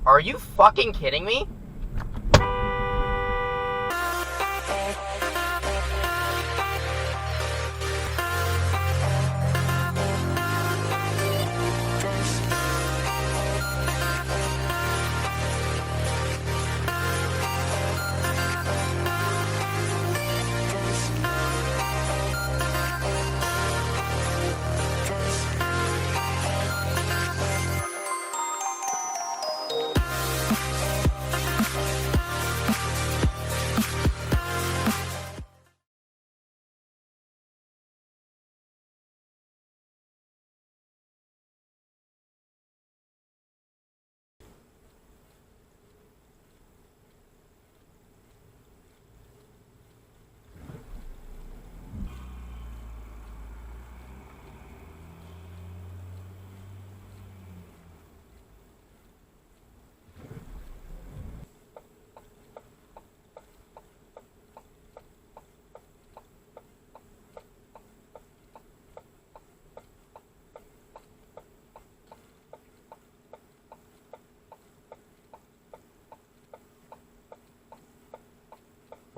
Are you fucking kidding me?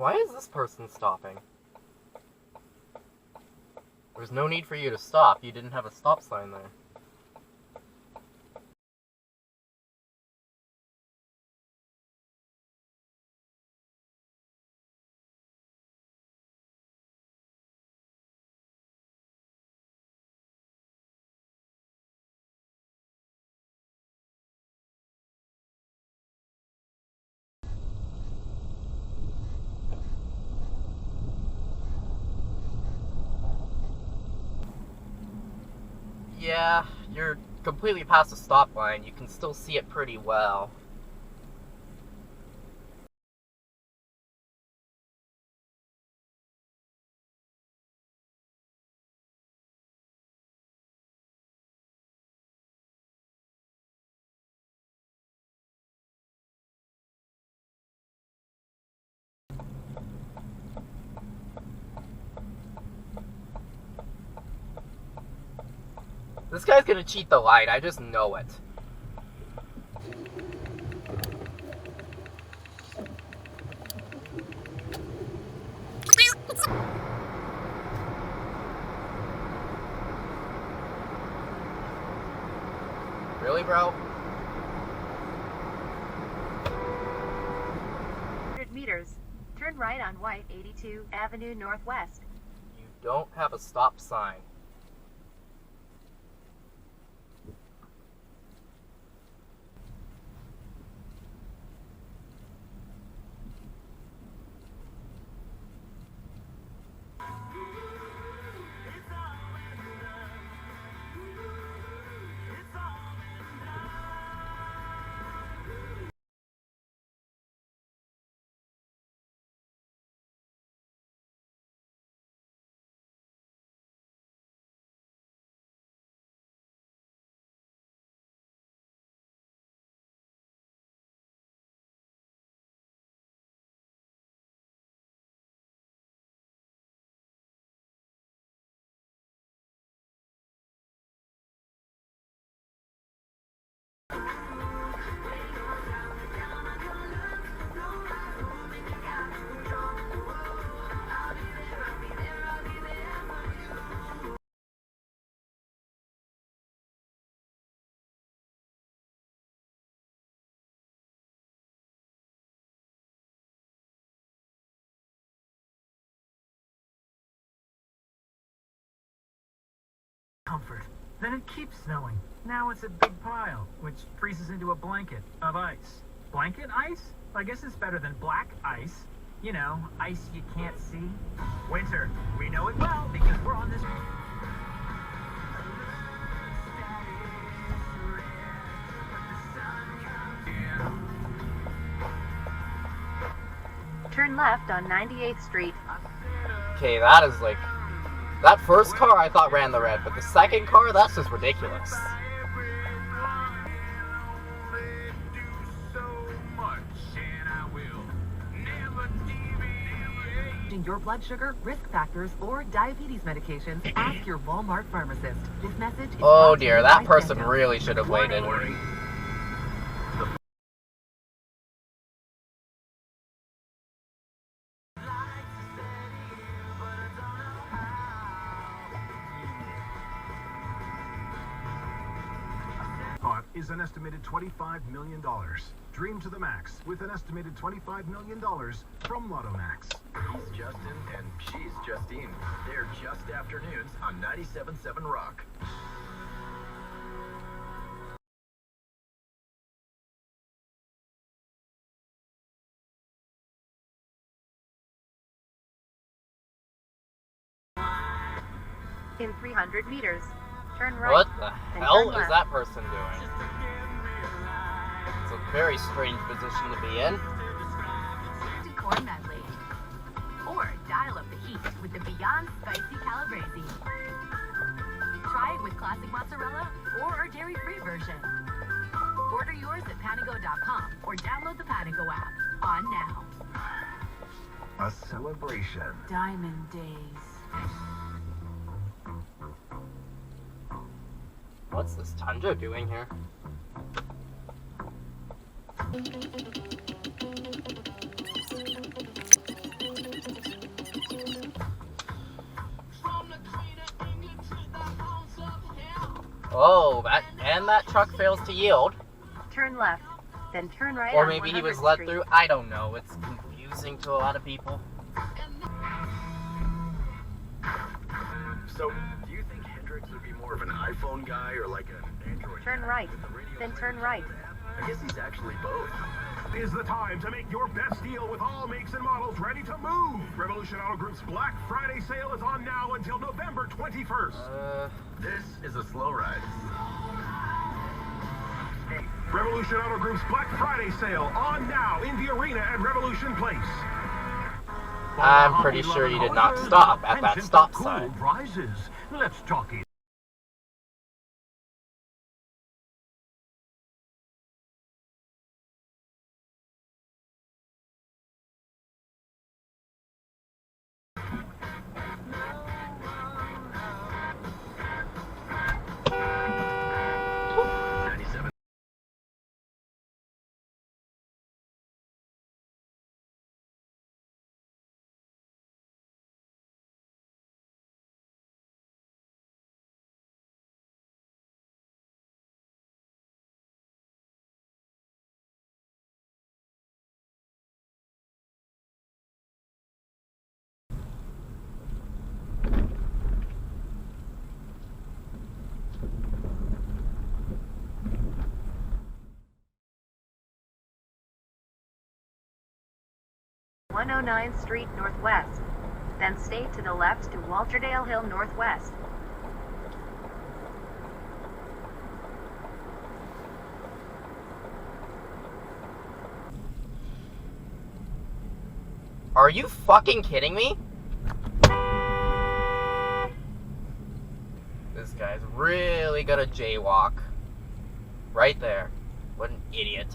Why is this person stopping? There's no need for you to stop. You didn't have a stop sign there. Yeah, you're completely past the stop line. You can still see it pretty well. This guy's gonna cheat the light, I just know it. Really, bro? 100 meters. Turn right on White 82 Avenue Northwest. You don't have a stop sign. Comfort. Then it keeps snowing. Now it's a big pile, which freezes into a blanket of ice. Blanket ice? I guess it's better than black ice. You know, ice you can't see. Winter. We know it well because we're on this... Turn left on 98th Street. Okay, that is like... That first car I thought ran the red, but the second car, that's just ridiculous. Your blood sugar, risk factors, or diabetes medications, ask your Walmart pharmacist. This message is Oh dear, that person really should have waited. is an estimated $25 million. Dream to the max with an estimated $25 million from Lotto Max. He's Justin and she's Justine. They're Just Afternoons on 97.7 Rock. In 300 meters, turn right. What the then hell turn is left. that person doing? It's a very strange position to be in. Corn medley. Or dial up the heat with the Beyond Spicy Calabrese. Try it with classic mozzarella or our dairy-free version. Order yours at panago.com or download the Panago app. On now. A celebration. Diamond Days. What's this tundra doing here? Oh, that truck fails to yield. Turn left, then turn right Or on maybe he was 100th let Street. through. I don't know. It's confusing to a lot of people. So, do you think Hendrix would be more of an iPhone guy or like an Android Turn guy right, with the radio then player turn right. I guess he's actually both. Is the time to make your best deal with all makes and models ready to move. Revolution Auto Group's Black Friday sale is on now until November 21st. This is a slow ride. Revolution Auto Group's Black Friday sale on now in the arena at Revolution Place. I'm pretty sure you did not stop at that stop sign. Prizes. Let's talk it. .109 Street Northwest. Then stay to the left to Walterdale Hill Northwest. Are you fucking kidding me? This guy's really gonna jaywalk. Right there. What an idiot.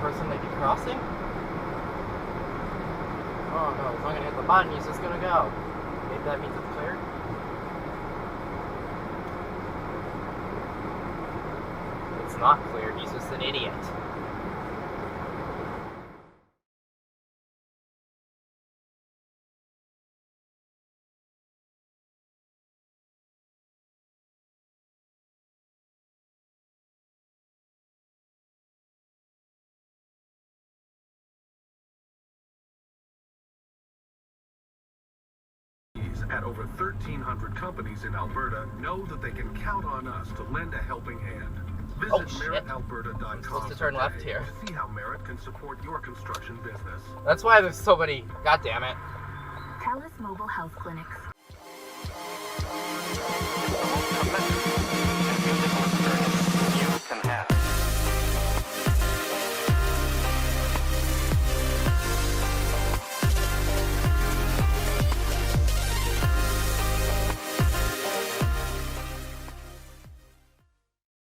Person may be crossing? Oh no, he's not gonna hit the button, he's just gonna go. Maybe that means it's clear? It's not clear, he's just an idiot. At over 1,300 companies in Alberta know that they can count on us to lend a helping hand. Visit Oh, shit. meritalberta.com I'm supposed to turn left here. to see how Merit can support your construction business. That's why there's so many. God damn it. Telus Mobile Health Clinics.